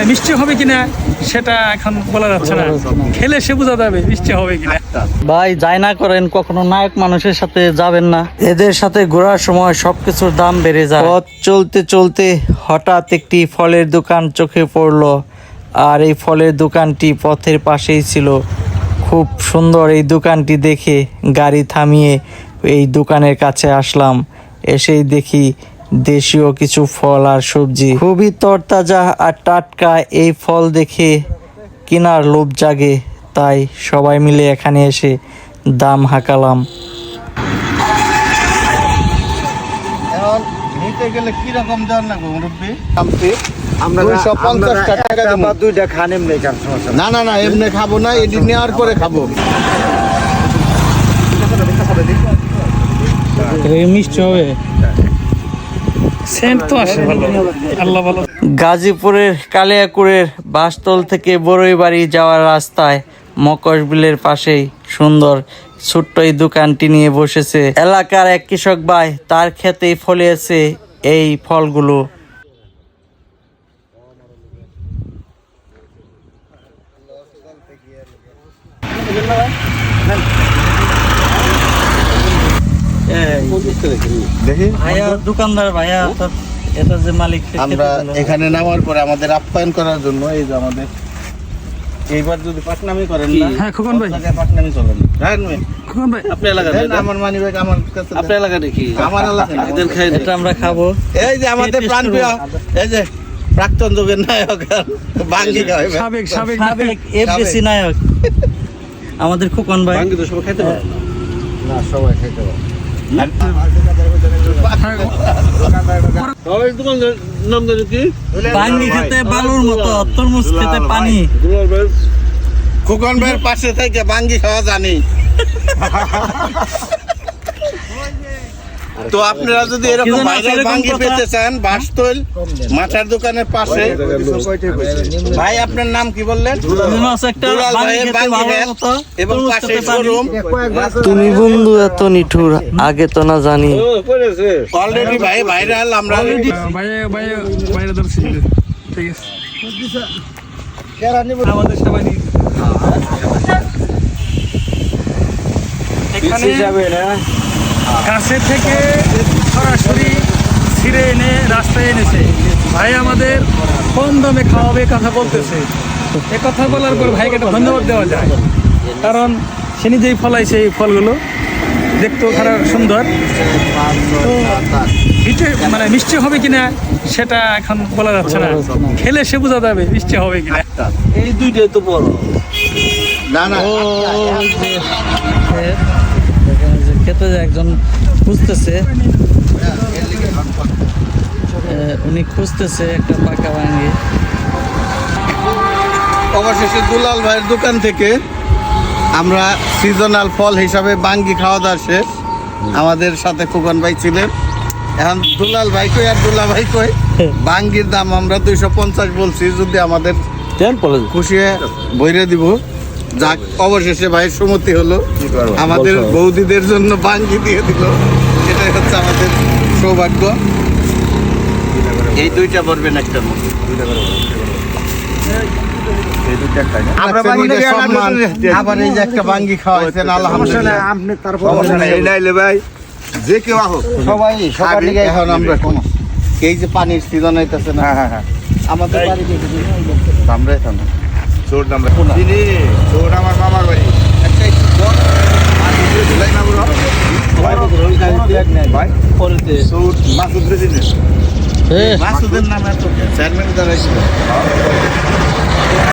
মিষ্টি হবে কিনা সেটা এখন বলা যাচ্ছে না, খেলে সে বোঝা যাবে মিষ্টি হবে কিনা। ভাই যাই না করেন কখনো নায়ক মানুষের সাথে যাবেন না, এদের সাথে ঘোরার সময় সবকিছুর দাম বেড়ে যায়। পথ চলতে চলতে হঠাৎ একটি ফলের দোকান চোখে পড়লো, আর এই ফলের দোকানটি পথের পাশেই ছিল। খুব সুন্দর এই দোকানটি দেখে গাড়ি থামিয়ে এই দোকানের কাছে আসলাম। এসেই দেখি দেশীয় কিছু ফল আর সবজি, খুবই তরতাজা আর টাটকা। এই ফল দেখে কেনার লোভ জাগে, তাই সবাই মিলে এখানে এসে দাম হাঁকালাম। এখন নিতে গেলে কি রকম দাম লাগবে মুরব্বি? আমরা 250 টাকা দেব। দুইটা খান এমনি খান, সমস্যা না। না না এমনি খাবো না, এটি নেওয়ার পরে খাবো। মিষ্টি হবে, সেন্ট তো আসে ভালো, আল্লাহ ভালো। গাজীপুরের কালিয়াকুড়ের বাসতল থেকে বড়ইবাড়ি যাওয়ার রাস্তায় মকশবিলের পাশেই সুন্দর ছোট্ট এই দোকানটি নিয়ে বসেছে এলাকার এক কৃষক ভাই। তার ক্ষেতেই ফলিয়েছে এই ফলগুলো। দেখি ভাইয়া দোকানদার ভাইয়া, এটা যে মালিক আমরা এখানে নামার পরে আমাদের আপ্যায়ন করার জন্য এই যে আমাদের এইবার যদি পাটনামি করেন না। হ্যাঁ খোকন ভাই, পাটনামি চলেন। হ্যাঁ খোকন ভাই আপনি এলাকা আমার মানি ব্যাগ আমার কাছে। আপনার এলাকা দেখি আমার এলাকা এদের খাই এটা আমরা খাবো। এই যে আমাদের প্রাণপ্রিয় এই যে প্রাক্তন যুগের নায়ক বাঙ্গি গায় সাবেক সাবেক সাবেক এফডিসি নায়ক আমাদের খোকন ভাই। ভাঙ্গি তো সবাই খাইতে পারে না, সবাই খেতে পারে। সবাই দোকান নাম জানি কি পানি খেতে বালুর মতো, তরমুজ খেতে পানি। খোকন ভাইয়ের পাশে থেকে বাঙ্গি খাওয়া জানি। তো আপনারা যদি এরকম ভাইরাল বাঙ্গি পেতে চান, বাসতল মাথার দোকানের পাশে। ভাই আপনার নাম কি বললেন? একটা দুলাল পানি ভাইয়ের খেতে বাঙ্গি বালুর ভ্যান মতো, এবং তরমুজ পাশে খেতে পানি। শোরুম। তুমি বন্ধু এত নিঠুর, আগে তো না জানি। অলরেডি ভাই ভাইরাল। আমরা বাইরে বাইরে বাইরে ধরছি, ঠিক আছে আমাদের সবাই নিয়ে এখানে কাছে থেকে সরাসরি ছিঁড়ে এনে রাস্তায় এনেছে ভাই, আমাদের কম দামে খাওয়াবে কথা বলতেছে। এ কথা বলার পর ভাইকে একটা ধন্যবাদ দেওয়া যায়, কারণ সে নিজেই ফলাইছে এই ফলগুলো, দেখতেও খারাপ সুন্দর। তো মানে মিষ্টি হবে কিনা সেটা এখন বলা যাচ্ছে না, খেলে সে বোঝা যাবে মিষ্টি হবে কিনা। এই দুইটাই তো বড় না না খেতে যে একজন খুঁজতেছে, উনি খুঁজতেছে একটা পাকা ভাঙ্গি। অবশেষে দুলাল ভাইয়ের দোকান থেকে আমরা সিজনাল ফল হিসাবে বাঙ্গি খাওয়া দাওয়া শেষ। আমাদের সাথে খোকন ভাই ছিলেন। এখন দুলাল ভাই কই আর দুলা ভাই কই, বাঙ্গির দাম আমরা 250 বলছি, যদি আমাদের খুশি বইরে দিব। যাক, অবশেষে ভাইয়ের সম্মতি হলো, আমাদের বৌদিদের জন্য বাঙ্গি দিয়ে দিল। এটাই হচ্ছে আমাদের সৌভাগ্য। এই দুইটা বলবেন একটার মধ্যে আবার এই যে একটা বাঙ্গি খাওয়াইছেন, আলহামদুলিল্লাহ। ভাই যে কেউ আহ সবাই এখন আমরা এই যে পানির সিজন হইতেছে না, আমাদের বাড়ি আমরা এখন চোর নাম চিনি চোর আমার মামার বাড়ি মাসুদের নামে চেয়ারম্যান দাঁড়াইছিল।